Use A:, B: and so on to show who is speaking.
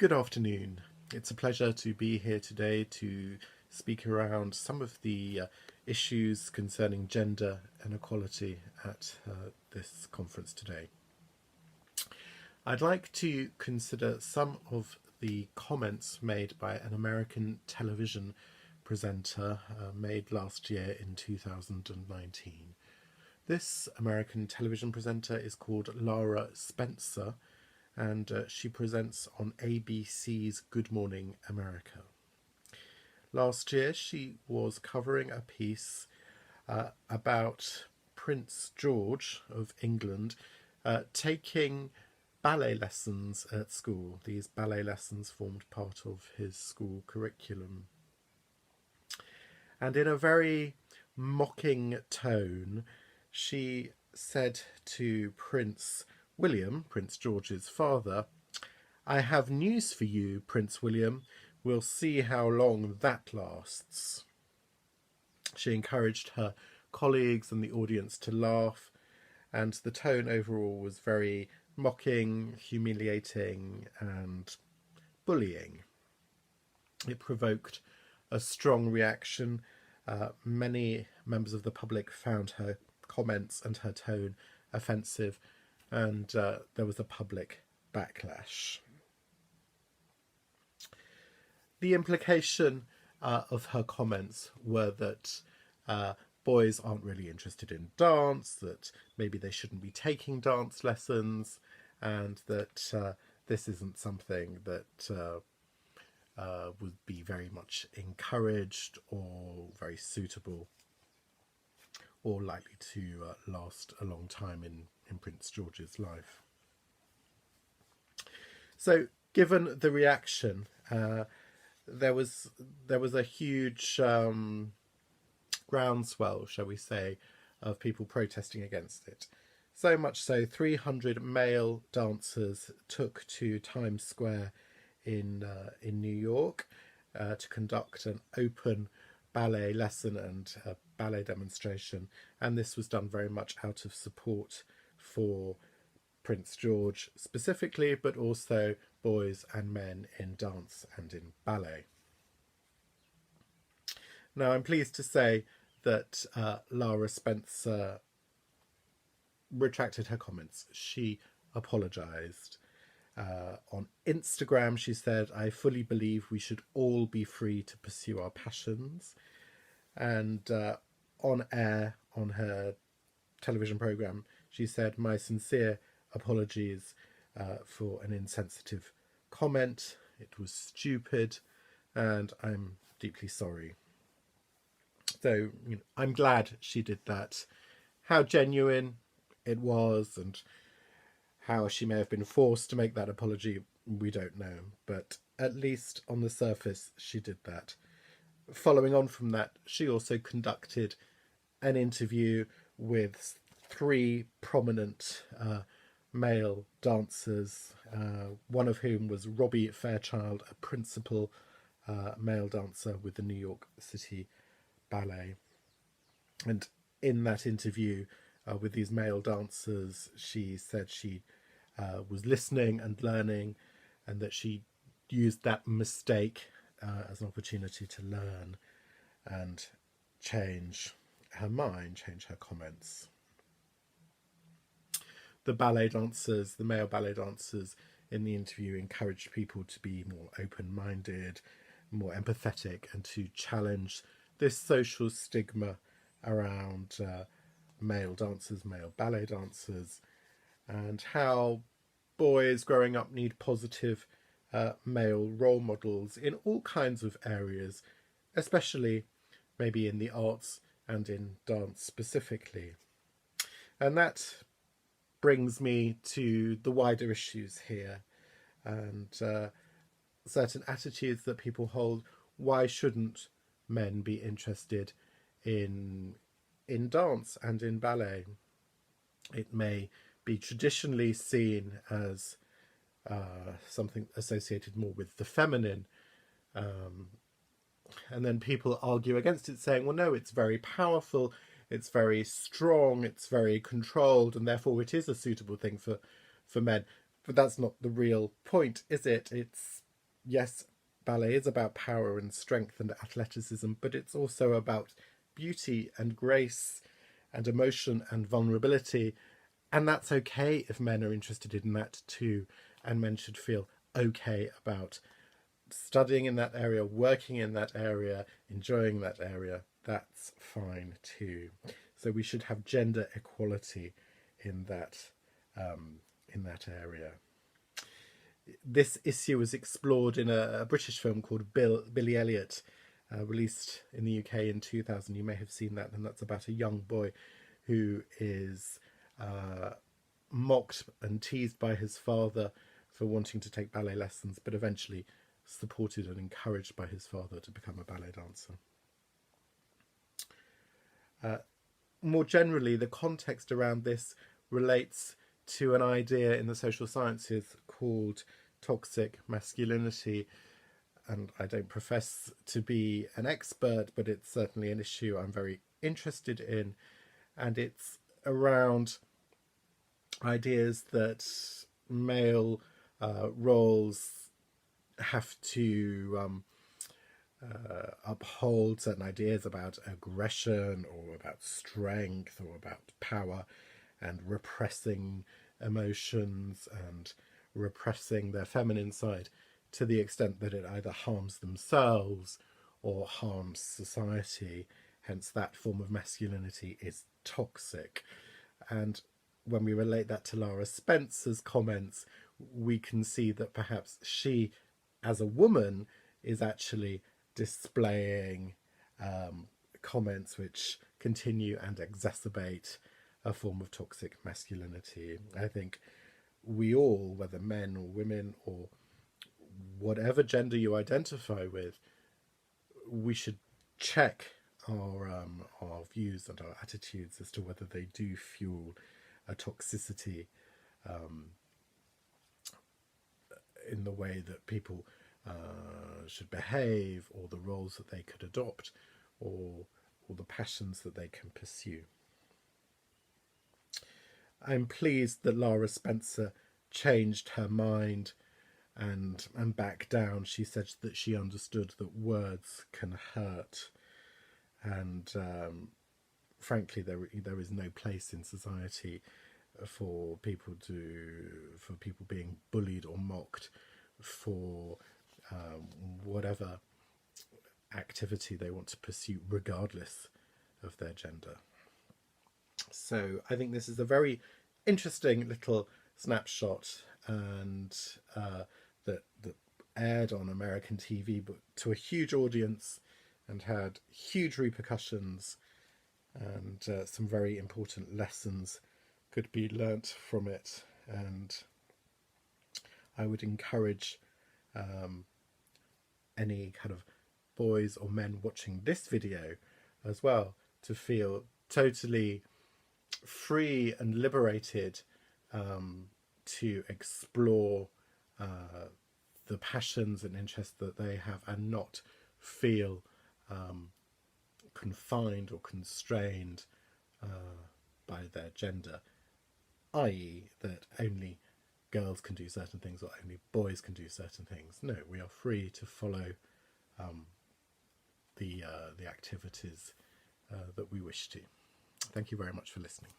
A: Good afternoon. It's a pleasure to be here today to speak around some of the issues concerning gender and equality at this conference today. I'd like to consider some of the comments made by an American television presenter made last year in 2019. This American television presenter is called Lara Spencer, and she presents on ABC's Good Morning America. Last year she was covering a piece about Prince George of England taking ballet lessons at school. These ballet lessons formed part of his school curriculum. And in a very mocking tone, she said to Prince William, Prince George's father, "I have news for you, Prince William. We'll see how long that lasts." She encouraged her colleagues and the audience to laugh, and the tone overall was very mocking, humiliating, and bullying. It provoked a strong reaction. Many members of the public found her comments and her tone offensive, and there was a public backlash. The implication of her comments were that boys aren't really interested in dance, that maybe they shouldn't be taking dance lessons, and that this isn't something that would be very much encouraged or very suitable or likely to last a long time in Prince George's life. So given the reaction, there was a huge groundswell, shall we say, of people protesting against it. So much so, 300 male dancers took to Times Square in New York to conduct an open ballet lesson and a ballet demonstration, and this was done very much out of support for Prince George specifically, but also boys and men in dance and in ballet. Now, I'm pleased to say that Lara Spencer retracted her comments. She apologised. On Instagram, she said, "I fully believe we should all be free to pursue our passions." And on air, on her television programme, she said, "My sincere apologies for an insensitive comment. It was stupid, and I'm deeply sorry." So I'm glad she did that. How genuine it was and how she may have been forced to make that apology, we don't know. But at least on the surface, she did that. Following on from that, she also conducted an interview with three prominent male dancers, one of whom was Robbie Fairchild, a principal male dancer with the New York City Ballet. And in that interview with these male dancers, she said she was listening and learning, and that she used that mistake as an opportunity to learn and change her mind, change her comments. The ballet dancers, the male ballet dancers in the interview, encouraged people to be more open-minded, more empathetic, and to challenge this social stigma around male dancers, male ballet dancers, and how boys growing up need positive male role models in all kinds of areas, especially maybe in the arts and in dance specifically. And that brings me to the wider issues here and certain attitudes that people hold. Why shouldn't men be interested in dance and in ballet? It may be traditionally seen as something associated more with the feminine, and then people argue against it, saying, well, no, it's very powerful, it's very strong, it's very controlled, and therefore it is a suitable thing for men. But that's not the real point, is it? It's yes, ballet is about power and strength and athleticism, but it's also about beauty and grace and emotion and vulnerability. And that's okay if men are interested in that too. And men should feel okay about studying in that area, working in that area, enjoying that area. That's fine too. So we should have gender equality in that area. This issue was explored in a British film called Billy Elliot, released in the UK in 2000. You may have seen that, and that's about a young boy who is mocked and teased by his father for wanting to take ballet lessons, but eventually supported and encouraged by his father to become a ballet dancer. More generally, the context around this relates to an idea in the social sciences called toxic masculinity. And I don't profess to be an expert, but it's certainly an issue I'm very interested in. And it's around ideas that male roles have to uphold certain ideas about aggression or about strength or about power, and repressing emotions and repressing their feminine side to the extent that it either harms themselves or harms society. Hence, that form of masculinity is toxic. And when we relate that to Lara Spencer's comments, we can see that perhaps she, as a woman, is actually displaying comments which continue and exacerbate a form of toxic masculinity. I think we all, whether men or women or whatever gender you identify with, we should check our views and our attitudes as to whether they do fuel a toxicity in the way that people should behave, or the roles that they could adopt, or the passions that they can pursue. I'm pleased that Lara Spencer changed her mind and backed down. She said that she understood that words can hurt, and frankly, there is no place in society for people being bullied or mocked for whatever activity they want to pursue, regardless of their gender. So I think this is a very interesting little snapshot, and that aired on American TV, but to a huge audience, and had huge repercussions, and some very important lessons could be learnt from it. And I would encourage any kind of boys or men watching this video as well to feel totally free and liberated to explore the passions and interests that they have, and not feel confined or constrained by their gender, i.e. that only girls can do certain things or only boys can do certain things. No, we are free to follow the activities that we wish to. Thank you very much for listening.